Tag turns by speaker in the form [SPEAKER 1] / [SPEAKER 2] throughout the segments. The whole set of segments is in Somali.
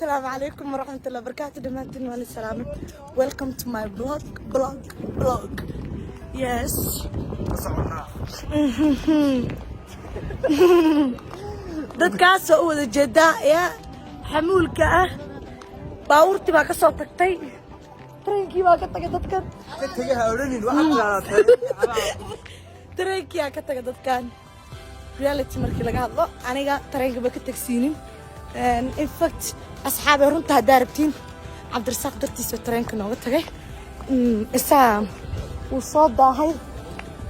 [SPEAKER 1] السلام عليكم ورحمة الله وبركاته. دمانتين وأنا سلامة. Welcome to my blog. Yes. dadkaas oo wada jeeda ya xamuulka ah baawurti baa ka soo tagtay treenkii baa ka tagay dadkan
[SPEAKER 2] ka tagay hawlanin waxa qaadatay
[SPEAKER 1] treenkii ka tagay dadkan reality markii laga hadlo aniga treenka ba ka tagsiinin in fact asxaabay runta daarabtiin Cabdirasaaq dartiisa treenka nooga tagay isaa uu soo daahay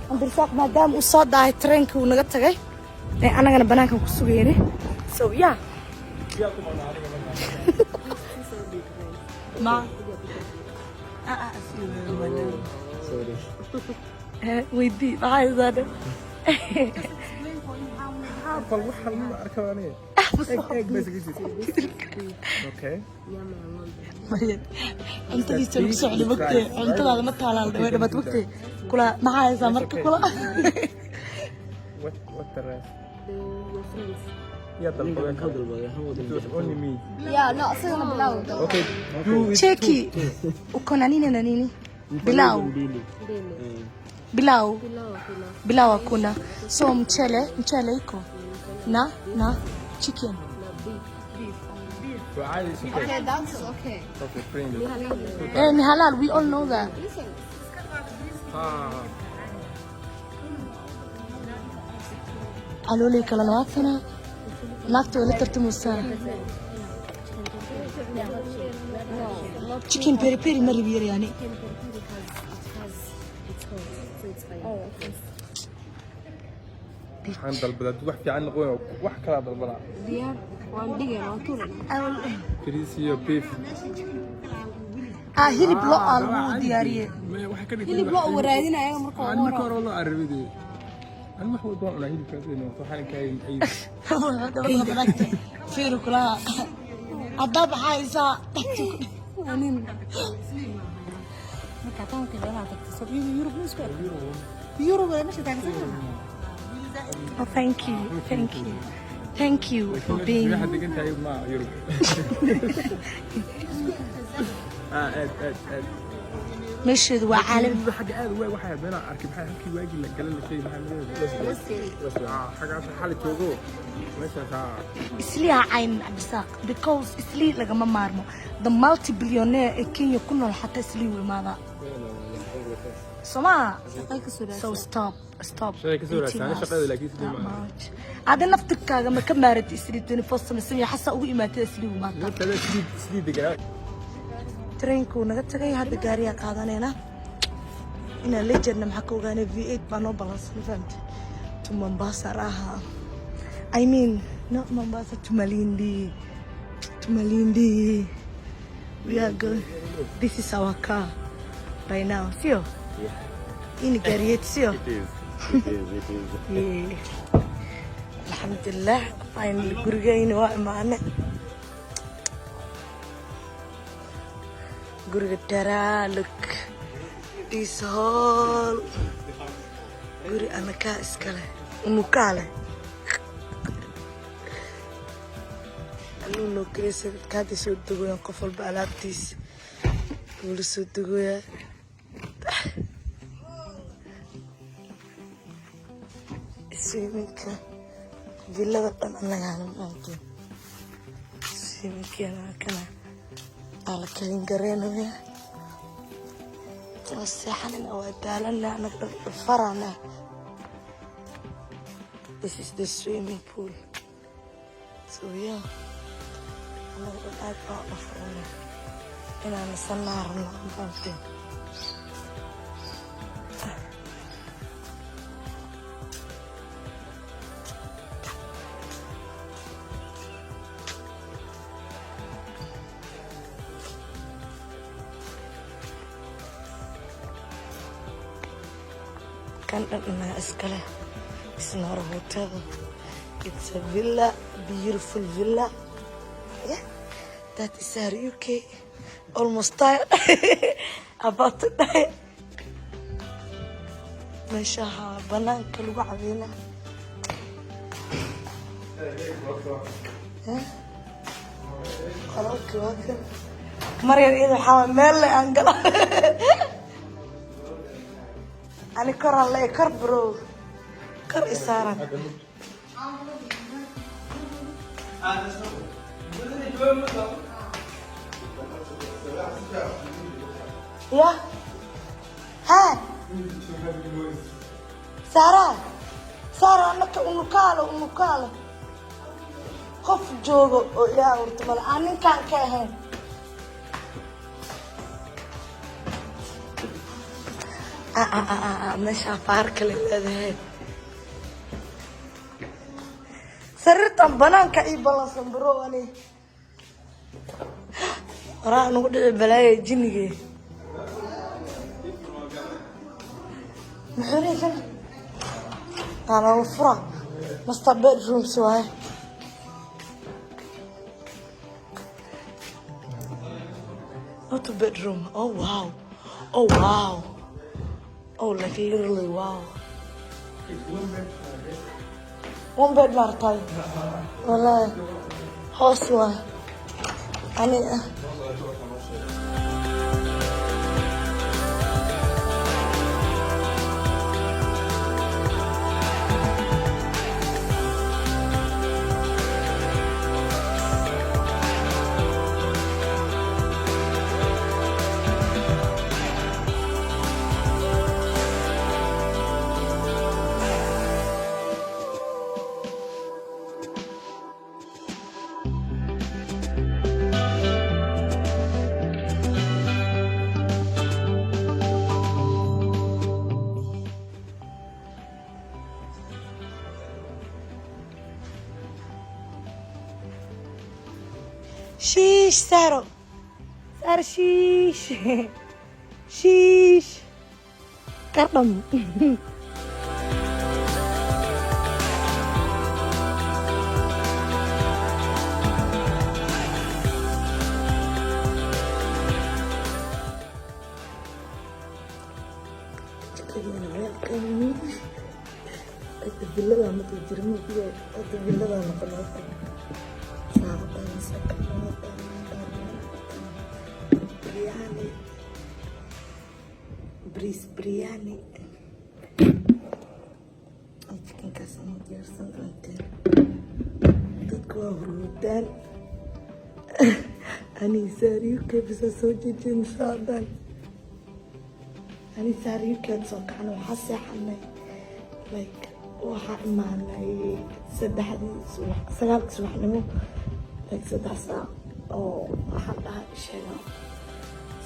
[SPEAKER 1] Cabdirasaaq maadaama uu soo daahay treenka uu naga tagay anagana banaankan ku sugeeyay so yeah ma ويدي عايز انا
[SPEAKER 2] عارفه الوحه اللي اركبانيه اوكي
[SPEAKER 1] انت يسوي سعلي وقتي انت هذا ما تعال وين ما وقتي كلها ما عايز امرك كلها
[SPEAKER 2] what the rest يا طلبه only me
[SPEAKER 3] يا لا اصلا بلاو
[SPEAKER 2] اوكي
[SPEAKER 1] تشيكي وكنا نيني بلاو كنا so mchele iko na chicken
[SPEAKER 3] Okay, that's okay.
[SPEAKER 2] okay friend
[SPEAKER 1] and halal we all know that قالوا لي كلا نوافنا ناكتو ولا ترتموسان chicken peri peri مري بير يعني
[SPEAKER 2] عند البلد وحكي عن غوي وحكي هذا البلد
[SPEAKER 3] ديار وعندي انا
[SPEAKER 2] كريسي بيف
[SPEAKER 1] هيلي بلو الو دياريه
[SPEAKER 3] اللي بلو ورادين ايام مركو
[SPEAKER 2] انا كور والله عربي انا ما هو دون هيلي كاسينو صحن كاين اي
[SPEAKER 1] هذا بلاكتي فيرو كلها الضبع عايزه
[SPEAKER 3] كاتون كده انا تكتسب يورو بنسكر يورو مش هتعمل
[SPEAKER 1] Oh, thank you for being.
[SPEAKER 2] في حد انت عيب مع يورو
[SPEAKER 1] مشهد وعالم
[SPEAKER 2] حاجه قال واحد انا اركب حكي واجي اللي قال لي شيء بس حاجه حاله توجو ماشي
[SPEAKER 1] اسليها عين عبدالساق because اسلي لقما مارمو the multi-billionaire كينيا كنا حتى اسلي وماذا سما so stop
[SPEAKER 2] شايك سورة انا شغال لك
[SPEAKER 1] هذا نفتك كذا ما كمارت اسلي تاني فصل سمي حاسه او ايمات اسلي وماذا
[SPEAKER 2] انت لا سليد دقائق
[SPEAKER 1] ترينكو naga tagay hada gaariya qaadanayna ina la jirna maxaa ka ogaanay V8 baa noo balansan fahamtay to Mombasa raha I mean not Mombasa to Malindi we are going this is our car right now sio in gaariya sio
[SPEAKER 2] it is
[SPEAKER 1] alhamdulillah finally gurigayna waa imaanay guriga daraa look this whole guri anaka iskale unukale anuno kresa kaadi soo dagoyan qof walba alaabtiis wala soo dagoya siminka villada dhan anaga maanta siminka kana على كلين قرينا وسحنا ودالنا نقدر فرعنا this is the swimming pool so yeah أنا قاعد أقف أنا نصنعنا بنتين كان أنا أسكله it's not a hotel it's a villa beautiful villa yeah that is our UK almost tired about to die meeshaha banaanka lagu cabeena قلبك واكل مريم إذا حاول ميل أنقل أنا كر الله كر برو كر إسارة يا ها سارة أنك أنكالة قف جوجو يا ورتمل أنا كان كهين مش عفارك للأذهان سررت بنانك أي بلا صنبرو أني راح نقول البلايا جنيه محوري كان أنا الفرع مستقبل روم سواي not a bedroom. Oh wow. Oh wow. Oh like literally wow. One bed martay. Wallahi. House waay. Ani شيش سارو سار شيش شيش كرم الفيلا ما تجرمي فيها الفيلا ما قلنا برياني بريس برياني chicken كاسين جرسن أنتين تذكروا هرودان أني ساريو كيف سوتي جن شادان أني ساريو كان سوكان وحاسة حني like waxaa imaanay saddexdii subax sagaalka subaxnimo like 3 saac oo waxaan dhahay sheega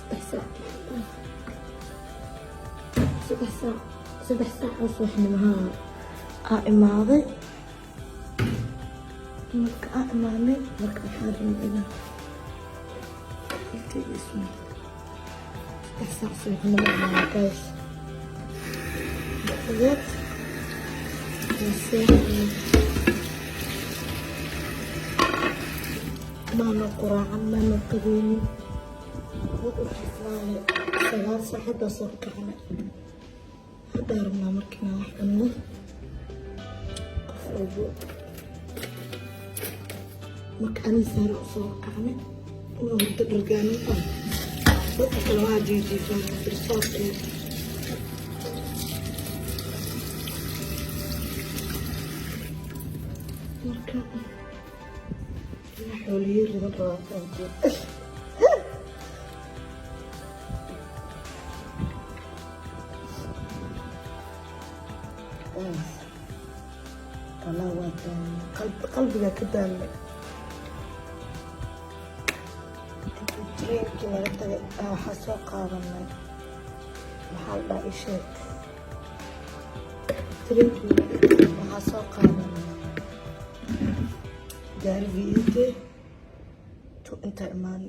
[SPEAKER 1] 3 saac oo subaxnimaha imaaday marka imaanay marka waxaan rabnaa intii isma 3 saac subaxnimo guys ماما قراعة ماما قديمي وقلت فلاني سلام صاحب صوت كعنا دارنا مركنا وحنا قفروا مكاني سارع صوت كعنا وقلت رجعني وقلت الواجي جيجان برصاص حولي رضا والله قلبي كده ترينكي مرتبة حسوقها من محل باقي شيء ترينكي حسوقها من قال فيدي تو انت امان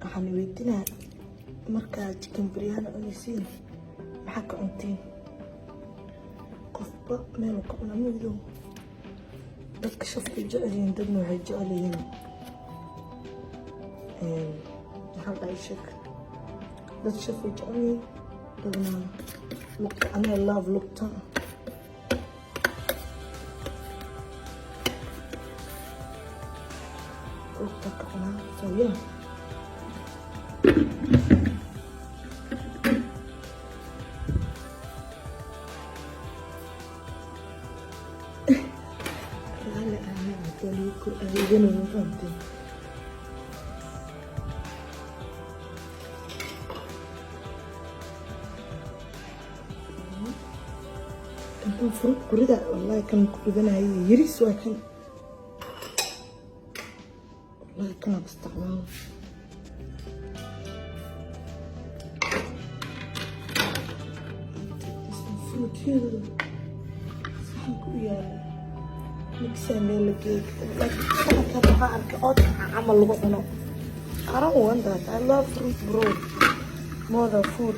[SPEAKER 1] waxaan weydiinaa markaa chicken biryani cunaysiin maxaa ka cuntiin qofba meel ka cuna midow dadka shafka jecel yihiin dadna waxay jecel yihiin maxaa dhahay sheek dad shafka jecel yihiin dadna lugta anaa love lugta Fruta كمان سويها. لا أنا أتوليكو أريدني فهمتي. كان فروت كوريدا والله كان كوريدا يريس وكان والله كان بستعمله. فروت هذا صحن كويا مكسامي لكيك لكن أنا أعرف أطعم عمل لغة. I don't want that. I love fruit bread more than food.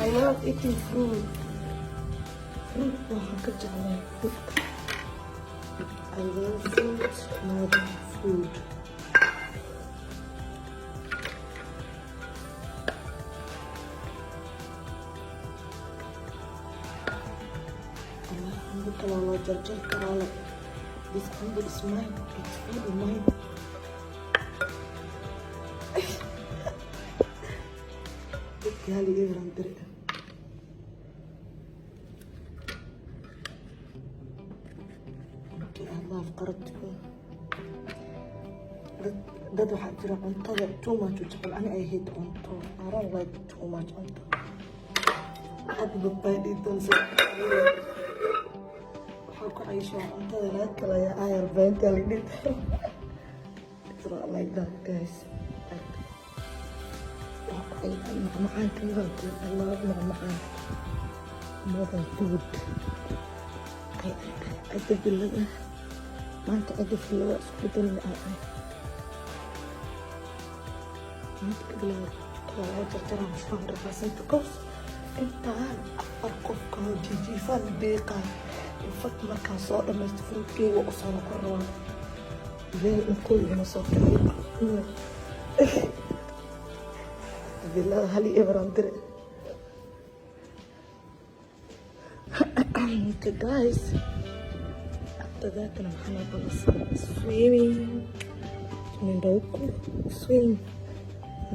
[SPEAKER 1] I love eating fruit. Fruit waxaan ka jeclahay fruitka. I love fruit more than food. Allah hamdu kala loo jarjar karaa le. This humble is mine. It's fully mine. Dadkaali iiran dire. الله فقرتكم dad waxaa jira cuntada too much u jecel ani I hate cunto I don't like too much cunto hadda badbaadi doonsa waxaa ku cayshaa cuntada laga kalaya ayar beenta la dhid it's not like that guys macmacaan kaliya I love macmacaan more than food عدة بالله ما أنت عدة في الله اسكت الآن ما أنت بالله ترى مش فاهم بس أنت كوس أنت أركب كوجي جيفان بيقا الفت مكان صار ما يستفرد كي وأصلا قرر زي نقول أنا صوت بالله هلي إبرام دري Okay guys, after that I'm gonna go swimming. Swim.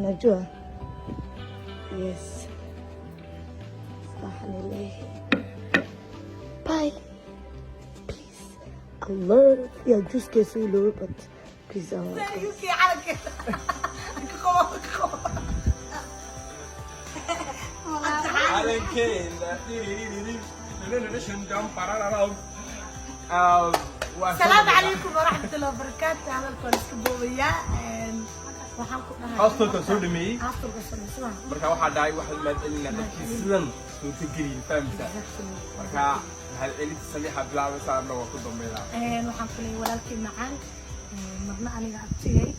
[SPEAKER 1] Najua. Yes. Bye. Please. I love. Yeah, just get so low, but please I love. السلام عليكم ورحمة الله وبركاته. هذا الكل سبوية.
[SPEAKER 2] أصلاً تصدمي.
[SPEAKER 1] أصلاً تصدمي.
[SPEAKER 2] مركا واحد داعي واحد ما تقولنا تكسلن وتجري فهمت. مركا هالقلة السميحة بلا مثلا لو كنت ضميرها.
[SPEAKER 1] وحن كلي ولكن معاً مرنا أنا قعدتي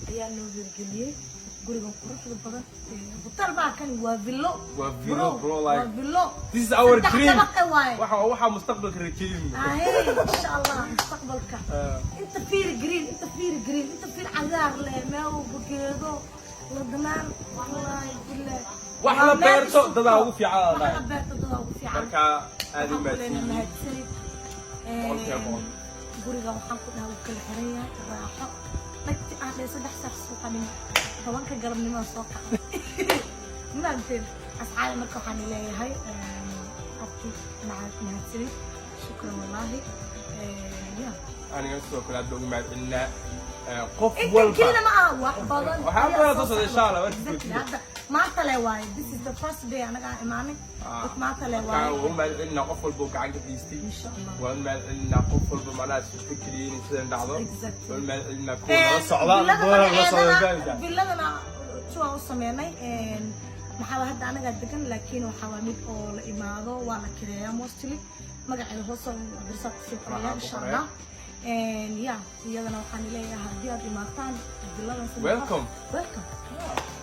[SPEAKER 1] أيام نوزل جليه. gurigan quruxda badan hotel baa kan waa villo
[SPEAKER 2] bro like
[SPEAKER 1] villo
[SPEAKER 2] this is our dream waxa mustaqbalka rajeeyay
[SPEAKER 1] insha Allah mustaqbalka inta fiir green inta fiir cagaar leh meel bugeedo la dhamaan wallahi billahi
[SPEAKER 2] wax la beerto dada ugu fiican
[SPEAKER 1] marka
[SPEAKER 2] aad u mahadsan
[SPEAKER 1] guriga waxaan ku dhahay kala xiran yahay raaxo dadki aan saddex saac suuqanin طبعاً كجرب نما صوقع ما أنتين أسعار مركو حاني لي هاي أبكي معك نهاتري شكرا والله يا
[SPEAKER 2] أنا أسوق كل هذا ما إلا قف
[SPEAKER 1] والبا كلنا معه واحد
[SPEAKER 2] وحابة تصل إن شاء الله
[SPEAKER 1] ما طلع وايد this is the first day أنا قاعد إمامي ما طلع وايد
[SPEAKER 2] وهم إلنا قف البوك عند بيستي
[SPEAKER 1] إن شاء الله
[SPEAKER 2] وهم إلنا قف البوك معناه تفكرين يصير نعضل وهم إلنا كنا الصعداء
[SPEAKER 1] بالله أنا شو أوصميني محاولة هذا أنا قاعد دكان لكن وحاول ميت أول إمارة وأنا كريا موستلي ما قاعد يوصل برسالة سفرية إن شاء الله يا أنا وحني لي هدية إمارتان بالله
[SPEAKER 2] welcome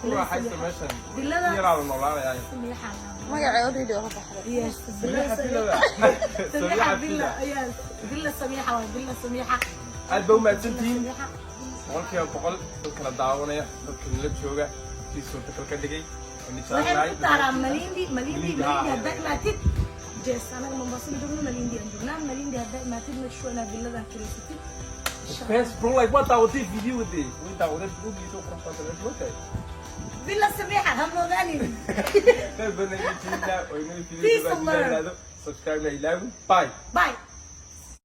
[SPEAKER 2] كل حاجة ماشان يرى الموضوع يعني
[SPEAKER 1] ما قاعد يريد يروح يس سميحة بالله يس بالله سميحة وبالله سميحة
[SPEAKER 2] البوم ماتنتين مركي بقول كلا داونية كلا شوجة في صوت كلا دقي
[SPEAKER 1] وحنا ترى مليندي هداك ماتت جس أنا من بصير جبنا مليندي عندنا مليندي هداك ماتت مشونا بالله ذا كريستي إن
[SPEAKER 2] hees bro like waa daawaday videowadee way daawaday bugiisa qurux badan okay
[SPEAKER 1] villa sabiixa hamoodaanin
[SPEAKER 2] dad badan inay jiraa oo inay
[SPEAKER 1] Peace
[SPEAKER 2] video
[SPEAKER 1] and love.
[SPEAKER 2] subscribe na ilaahu bye
[SPEAKER 1] bye